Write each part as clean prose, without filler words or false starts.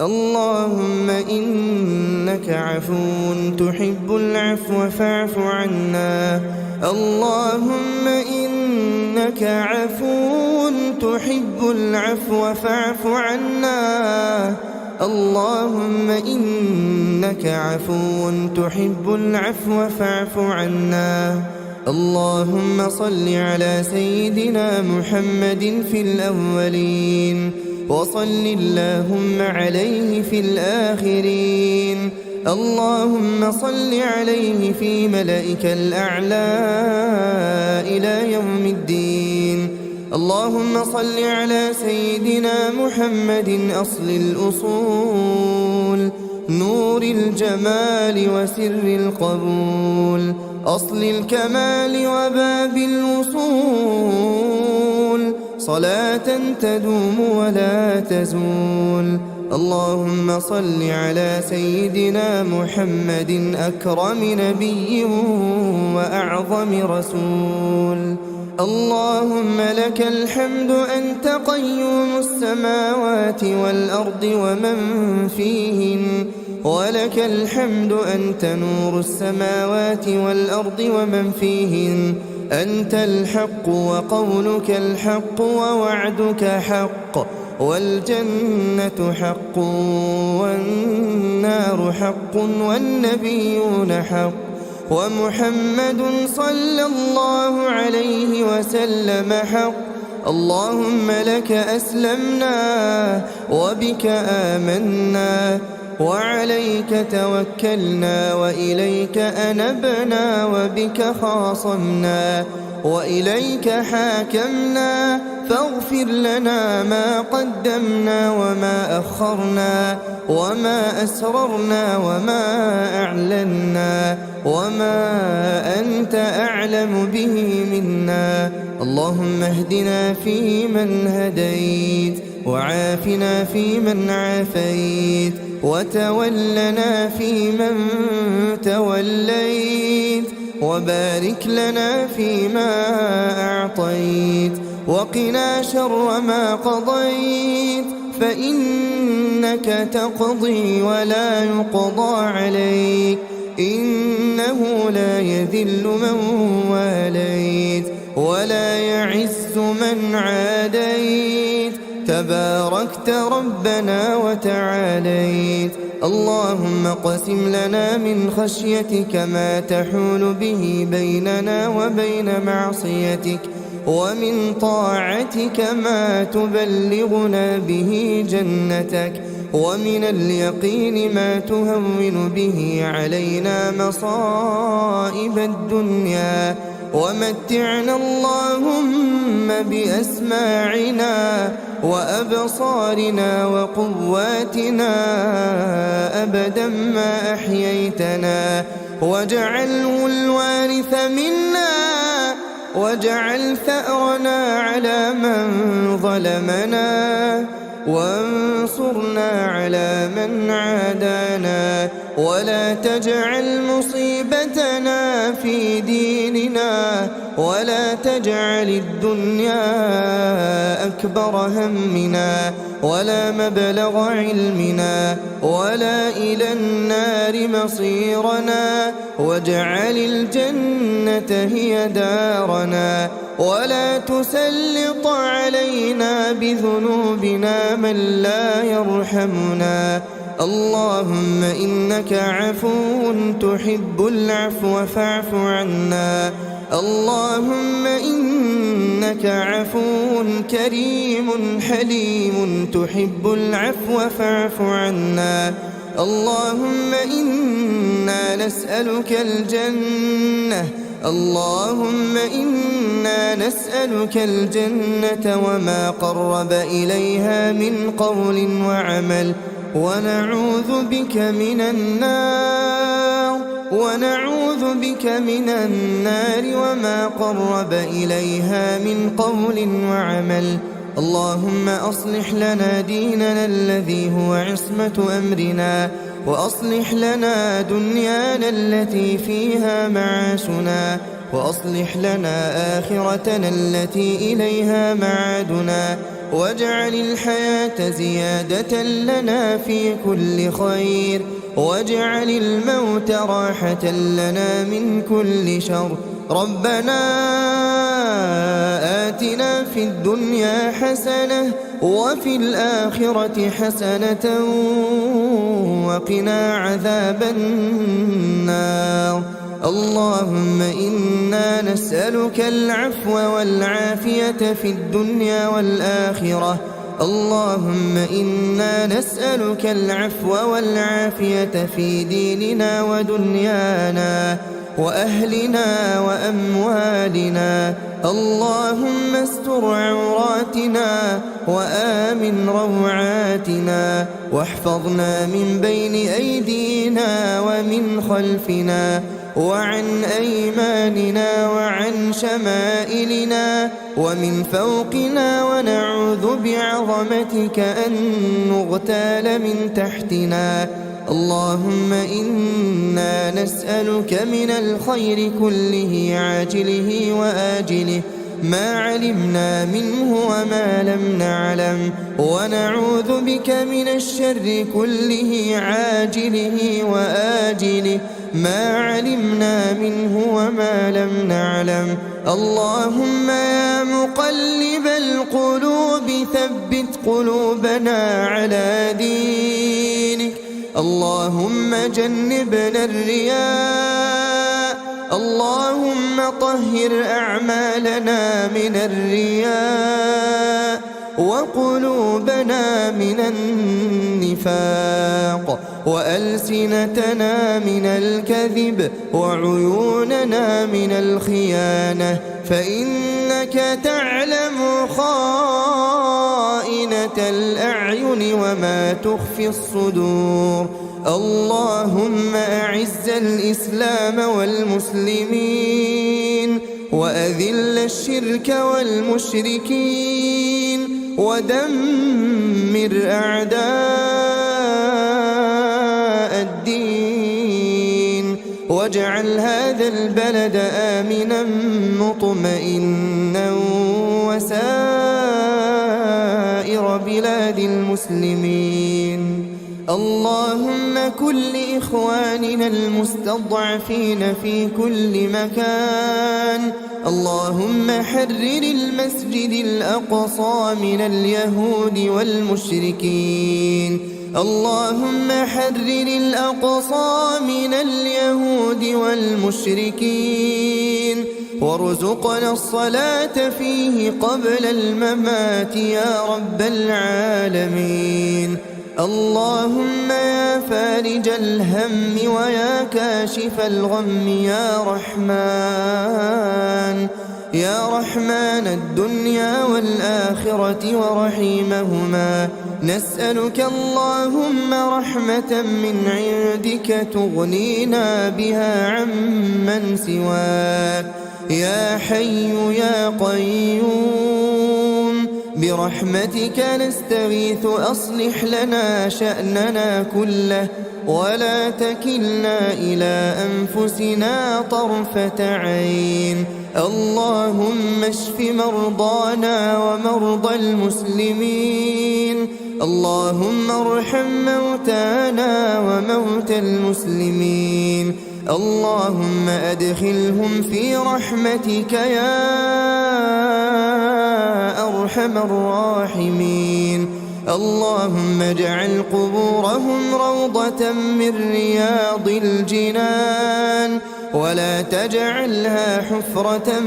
اللهم إنك عفو تحب العفو فاعف عنا. اللهم إنك عفو تحب العفو فاعف عنا. اللهم إنك عفو تحب العفو فاعف عنا. اللهم صل على سيدنا محمد في الأولين، وصل اللهم عليه في الآخرين. اللهم صل عليه في ملائك الأعلى إلى يوم الدين. اللهم صل على سيدنا محمد أصل الأصول، نور الجمال وسر القبول، أصل الكمال وباب الوصول، صلاة تدوم ولا تزول. اللهم صل على سيدنا محمد أكرم نبي وأعظم رسول. اللهم لك الحمد أنت قيوم السماوات والأرض ومن فيهن، ولك الحمد أنت نور السماوات والأرض ومن فيهن. أنت الحق وقولك الحق ووعدك حق، والجنة حق والنار حق والنبيون حق، ومحمد صلى الله عليه وسلم حق. اللهم لك أسلمنا وبك آمنا وعليك توكلنا وإليك أنبنا وبك خاصمنا وإليك حاكمنا، فاغفر لنا ما قدمنا وما أخرنا وما أسررنا وما أعلنا وما أنت أعلم به منا. اللهم اهدنا فيمن هديت، وعافنا فيمن عافيت، وتولنا فيمن توليت، وبارك لنا فيما أعطيت، وقنا شر ما قضيت، فإنك تقضي ولا يقضى عليك، إنه لا يذل من واليت ولا يعز من عاديت، تباركت ربنا وتعاليت. اللهم اقسم لنا من خشيتك ما تحول به بيننا وبين معصيتك، ومن طاعتك ما تبلغنا به جنتك، ومن اليقين ما تهون به علينا مصائب الدنيا. ومتعنا اللهم بأسماعنا وأبصارنا وقواتنا أبدا ما أحييتنا، واجعله الوارث منا، واجعل ثأرنا على من ظلمنا، وانصرنا على من عادانا، ولا تجعل مصيبتنا في ديننا، ولا تجعل الدنيا أكبر همنا ولا مبلغ علمنا ولا إلى النار مصيرنا، واجعل الجنة هي دارنا، ولا تسلط علينا بذنوبنا من لا يرحمنا. اللهم إنك عفو تحب العفو فاعف عنا. اللهم إنك عفو كريم حليم تحب العفو فاعف عنا. اللهم إنا نسألك الجنة، اللهم إنا نسألك الجنة وما قرب إليها من قول وعمل، ونعوذ بك من النار، ونعوذ بك من النار وما قرب إليها من قول وعمل. اللهم أصلح لنا ديننا الذي هو عصمة أمرنا، وأصلح لنا دنيانا التي فيها معاشنا، وأصلح لنا آخرتنا التي إليها معادنا، واجعل الحياة زيادة لنا في كل خير، واجعل الموت راحة لنا من كل شر. ربنا آتنا في الدنيا حسنة وفي الآخرة حسنة وقنا عذاب النار. اللهم إنا نسألك العفو والعافية في الدنيا والآخرة. اللهم إنا نسألك العفو والعافية في ديننا ودنيانا وأهلنا وأموالنا. اللهم استر عوراتنا وآمن روعاتنا، واحفظنا من بين أيدينا ومن خلفنا وعن أيماننا وعن شمائلنا ومن فوقنا، ونعوذ بعظمتك أن نغتال من تحتنا. اللهم إنا نسألك من الخير كله عاجله وآجله ما علمنا منه وما لم نعلم، ونعوذ بك من الشر كله عاجله وآجله ما علمنا منه وما لم نعلم. اللهم يا مقلب القلوب ثبت قلوبنا على دينك. اللهم جنبنا الرياء. اللهم طهر أعمالنا من الرياء، وقلوبنا من النفاق، وألسنتنا من الكذب، وعيوننا من الخيانة، فإنك تعلم خائنة الأعين وما تخفي الصدور. اللهم أعز الإسلام والمسلمين، وأذل الشرك والمشركين، ودمر أعداء الدين، واجعل هذا البلد آمنا مطمئنا وسائر بلاد المسلمين. اللهم كن لإخواننا المستضعفين في كل مكان. اللهم حرر المسجد الأقصى من اليهود والمشركين. اللهم حرر الأقصى من اليهود والمشركين، وارزقنا الصلاة فيه قبل الممات يا رب العالمين. اللهم يا فارج الهم ويا كاشف الغم يا رحمن، يا رحمن الدنيا والآخرة ورحيمهما، نسألك اللهم رحمة من عندك تغنينا بها عمن سواك. يا حي يا قيوم برحمتك نستغيث، أصلح لنا شأننا كله، ولا تكلنا إلى أنفسنا طرفة عين. اللهم اشف مرضانا ومرضى المسلمين. اللهم ارحم موتانا وموتى المسلمين. اللهم أدخلهم في رحمتك يا أرحم الراحمين. اللهم اجعل قبورهم روضة من رياض الجنان، ولا تجعلها حفرة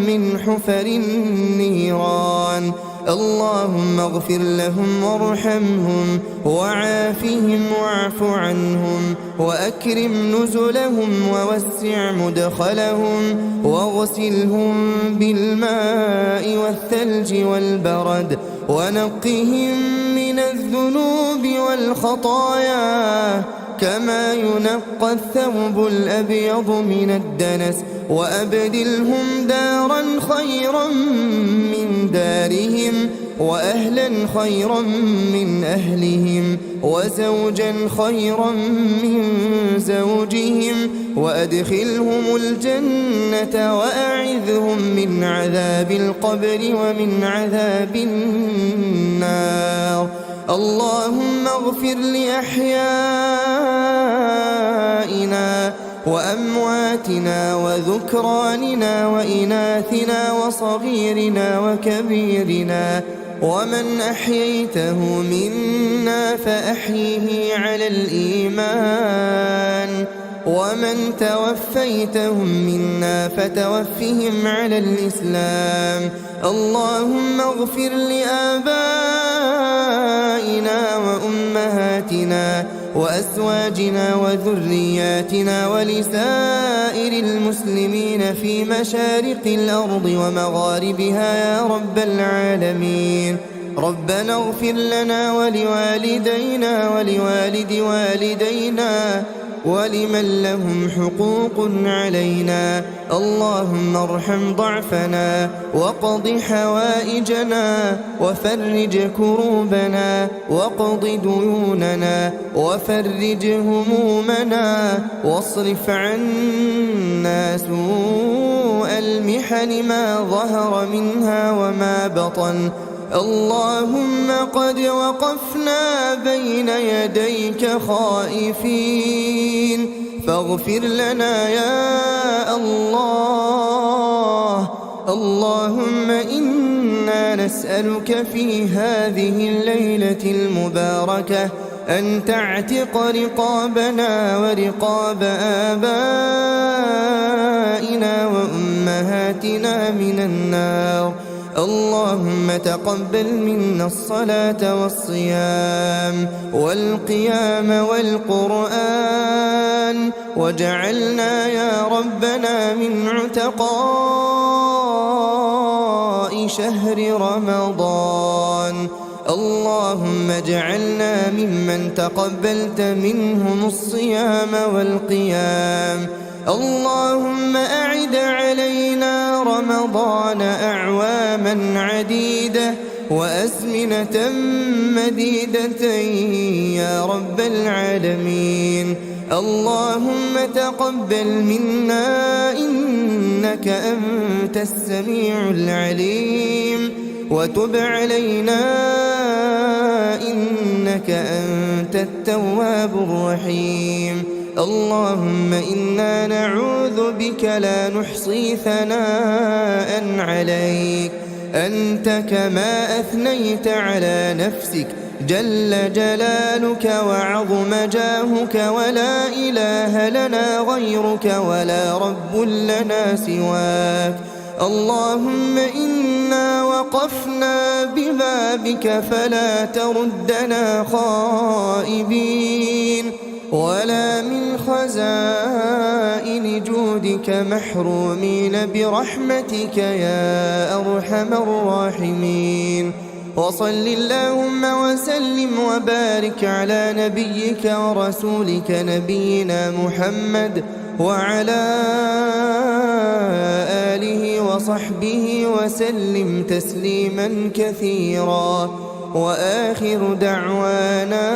من حفر النيران. اللهم اغفر لهم وارحمهم وعافهم واعف عنهم، وأكرم نزلهم ووسع مدخلهم، واغسلهم بالماء والثلج والبرد، ونقهم من الذنوب والخطايا كما ينقى الثوب الأبيض من الدنس، وأبدلهم دارا خيرا من دارهم، وأهلا خيرا من أهلهم وزوجا خيرا من زوجهم وأدخلهم الجنة وأعذهم من عذاب القبر ومن عذاب النار. اللهم اغفر لأحيائنا وأمواتنا وذكراننا وإناثنا وصغيرنا وكبيرنا، ومن أحييته منا فأحيه على الإيمان، ومن توفيتهم منا فتوفهم على الإسلام. اللهم اغفر لآبائنا وأمهاتنا وأزواجنا وذرياتنا ولسائر المسلمين في مشارق الأرض ومغاربها يا رب العالمين. ربنا اغفر لنا ولوالدينا ولوالد والدينا ولمن لهم حقوق علينا. اللهم ارحم ضعفنا وقض حوائجنا وفرج كروبنا وقض ديوننا وفرج همومنا واصرف عنا سوء المحن ما ظهر منها وما بطن. اللهم قد وقفنا بين يديك خائفين فاغفر لنا يا الله. اللهم إنا نسألك في هذه الليلة المباركة أن تعتق رقابنا ورقاب آبائنا وأمهاتنا من النار. اللهم تقبل منا الصلاة والصيام والقيام والقرآن، واجعلنا يا ربنا من عتقاء شهر رمضان. اللهم اجعلنا ممن تقبلت منهم الصيام والقيام. اللهم أعد علينا رمضان أعواما عديدة وأزمنة مديدة يا رب العالمين. اللهم تقبل منا إنك أنت السميع العليم، وتب علينا إنك أنت التواب الرحيم. اللهم إنا نعوذ بك لا نحصي ثناء عليك، أنت كما أثنيت على نفسك جل جلالك وعظم جاهك، ولا إله لنا غيرك ولا رب لنا سواك. اللهم إنا وقفنا ببابك فلا تردنا خائبين، ولا من خزائن جودك محرومين برحمتك يا أرحم الراحمين. وصل اللهم وسلم وبارك على نبيك ورسولك نبينا محمد وعلى آله وصحبه وسلم تسليما كثيرا. وآخر دعوانا